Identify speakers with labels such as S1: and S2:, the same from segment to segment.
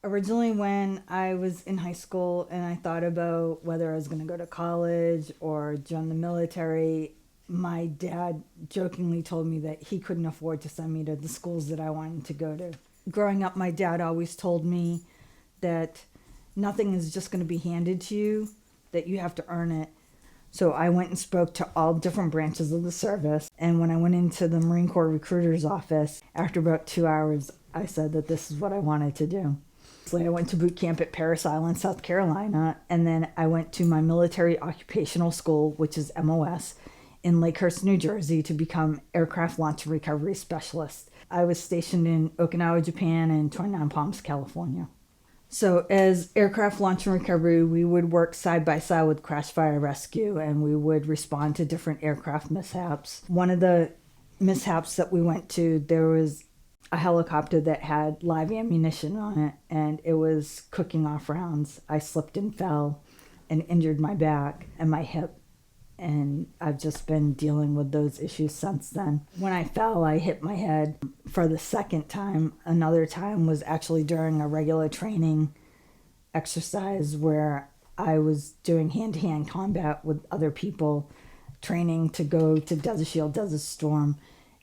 S1: Originally, when I was in high school and I thought about whether I was going to go to college or join the military, my dad jokingly told me that he couldn't afford to send me to the schools that I wanted to go to. Growing up, my dad always told me that nothing is just going to be handed to you, that you have to earn it. So I went and spoke to all different branches of the service. And when I went into the Marine Corps recruiter's office, after about 2 hours, I said that this is what I wanted to do. So I went to boot camp at Parris Island, South Carolina, and then I went to my military occupational school, which is MOS, in Lakehurst, New Jersey, to become aircraft launch and recovery specialist. I was stationed in Okinawa, Japan, and 29 Palms, California. So, as aircraft launch and recovery, we would work side by side with crash fire rescue and we would respond to different aircraft mishaps. One of the mishaps that we went to, there was a helicopter that had live ammunition on it and it was cooking off rounds. I slipped and fell and injured my back and my hip. And I've just been dealing with those issues since then. When I fell, I hit my head for the second time. Another time was actually during a regular training exercise where I was doing hand-to-hand combat with other people, training to go to Desert Shield, Desert Storm.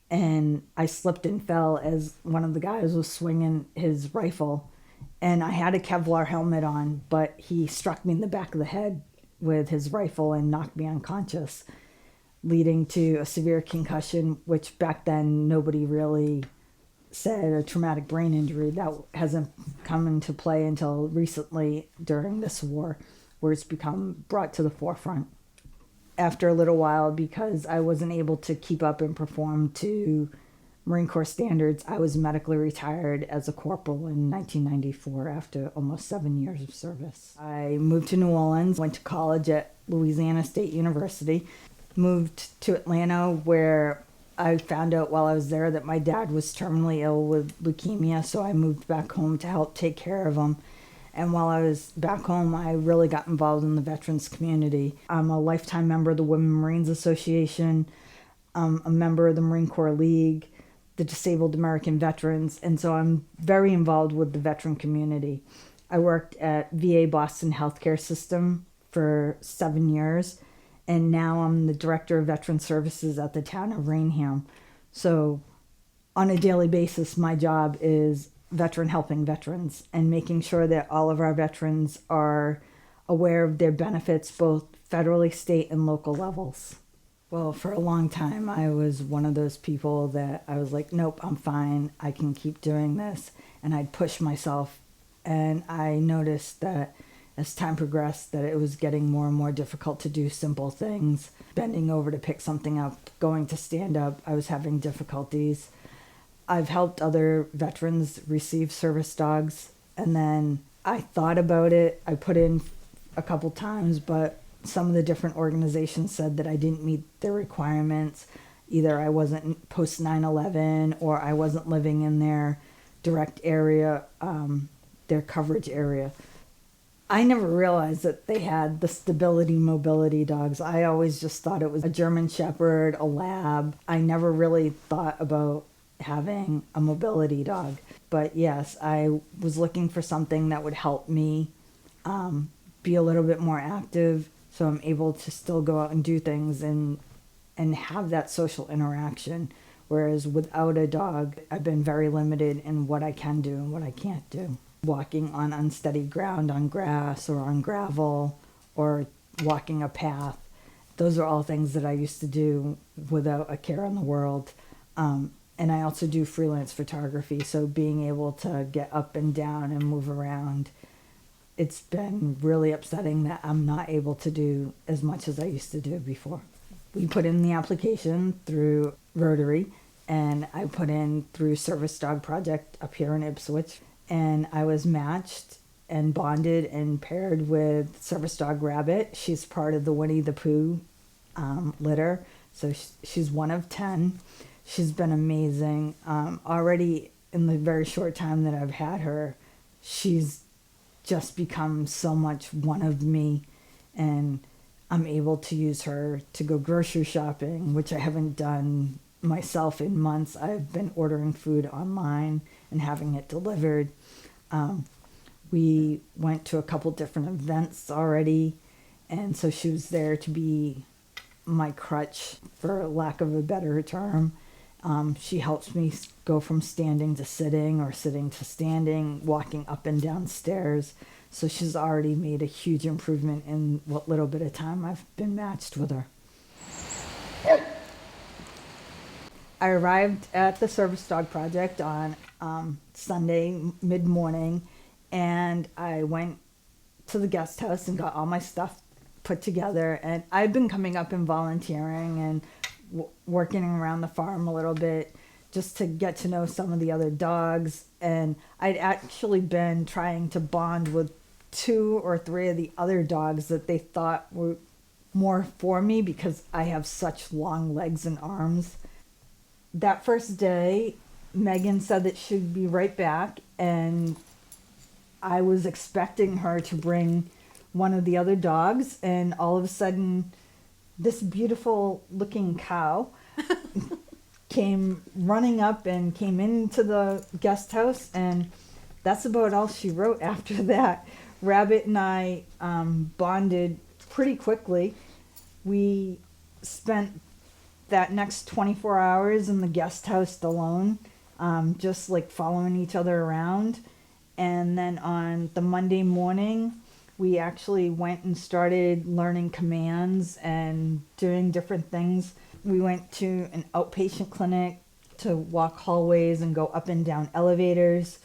S1: And I slipped and fell as one of the guys was swinging his rifle. And I had a Kevlar helmet on, but he struck me in the back of the head with his rifle and knocked me unconscious, leading to a severe concussion, which back then nobody really said a traumatic brain injury. That hasn't come into play until recently during this war, where it's become brought to the forefront. After a little while, because I wasn't able to keep up and perform to Marine Corps standards, I was medically retired as a corporal in 1994 after almost 7 years of service. I moved to New Orleans, went to college at Louisiana State University, moved to Atlanta where I found out while I was there that my dad was terminally ill with leukemia, so I moved back home to help take care of him. And while I was back home, I really got involved in the veterans community. I'm a lifetime member of the Women Marines Association. I'm a member of the Marine Corps League, the Disabled American Veterans, and so I'm very involved with the veteran community. I worked at VA Boston Healthcare System for 7 years, and now I'm the Director of Veteran Services at the town of Rainham. So on a daily basis, my job is helping veterans and making sure that all of our veterans are aware of their benefits, both federally, state, and local levels. Well, for a long time, I was one of those people that I was like, nope, I'm fine. I can keep doing this. And I'd push myself. And I noticed that as time progressed, that it was getting more and more difficult to do simple things. Bending over to pick something up, going to stand up, I was having difficulties. I've helped other veterans receive service dogs. And then I thought about it. I put in a couple times, but some of the different organizations said that I didn't meet their requirements. Either I wasn't post 9/11 or I wasn't living in their direct area, their coverage area. I never realized that they had the stability mobility dogs. I always just thought it was a German Shepherd, a lab. I never really thought about having a mobility dog. But yes, I was looking for something that would help me be a little bit more active, so I'm able to still go out and do things and have that social interaction. Whereas without a dog, I've been very limited in what I can do and what I can't do. Walking on unsteady ground, on grass or on gravel, or walking a path, those are all things that I used to do without a care in the world. And I also do freelance photography, so being able to get up and down and move around, it's been really upsetting that I'm not able to do as much as I used to do before. We put in the application through Rotary, and I put in through Service Dog Project up here in Ipswich, and I was matched and bonded and paired with Service Dog Rabbit. She's part of the Winnie the Pooh litter, so she's one of 10. She's been amazing. Already in the very short time that I've had her, she's just become so much one of me, and I'm able to use her to go grocery shopping, which I haven't done myself in months. I've been ordering food online and having it delivered. We went to a couple different events already, and so she was there to be my crutch, for lack of a better term. She helps me go from standing to sitting or sitting to standing, walking up and down stairs. So she's already made a huge improvement in what little bit of time I've been matched with her. I arrived at the Service Dog Project on Sunday mid-morning, and I went to the guest house and got all my stuff put together. And I've been coming up and volunteering and working around the farm a little bit just to get to know some of the other dogs. And I'd actually been trying to bond with 2 or 3 of the other dogs that they thought were more for me because I have such long legs and arms. That first day, Megan said that she'd be right back, and I was expecting her to bring one of the other dogs, and all of a sudden, this beautiful looking cow came running up and came into the guest house, and that's about all she wrote after that. Rabbit and I bonded pretty quickly. We spent that next 24 hours in the guest house alone, just like following each other around. And then on the Monday morning, we actually went and started learning commands and doing different things. We went to an outpatient clinic to walk hallways and go up and down elevators.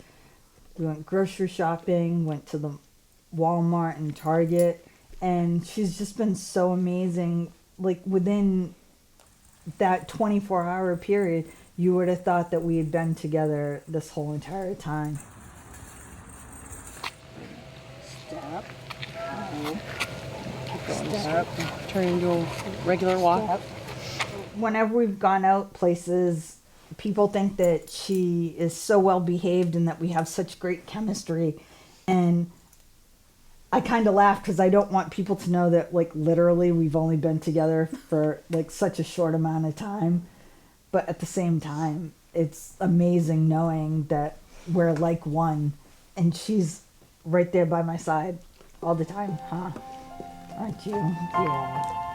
S1: We went grocery shopping, went to the Walmart and Target, and she's just been so amazing. Like within that 24-hour period, you would have thought that we had been together this whole entire time.
S2: Step. Step. Turn into a regular walk.
S1: Step. Whenever we've gone out places, people think that she is so well behaved and that we have such great chemistry. And I kind of laugh because I don't want people to know that, like, literally we've only been together for like such a short amount of time. But at the same time, it's amazing knowing that we're like one, and she's right there by my side all the time, huh? Aren't you? Yeah.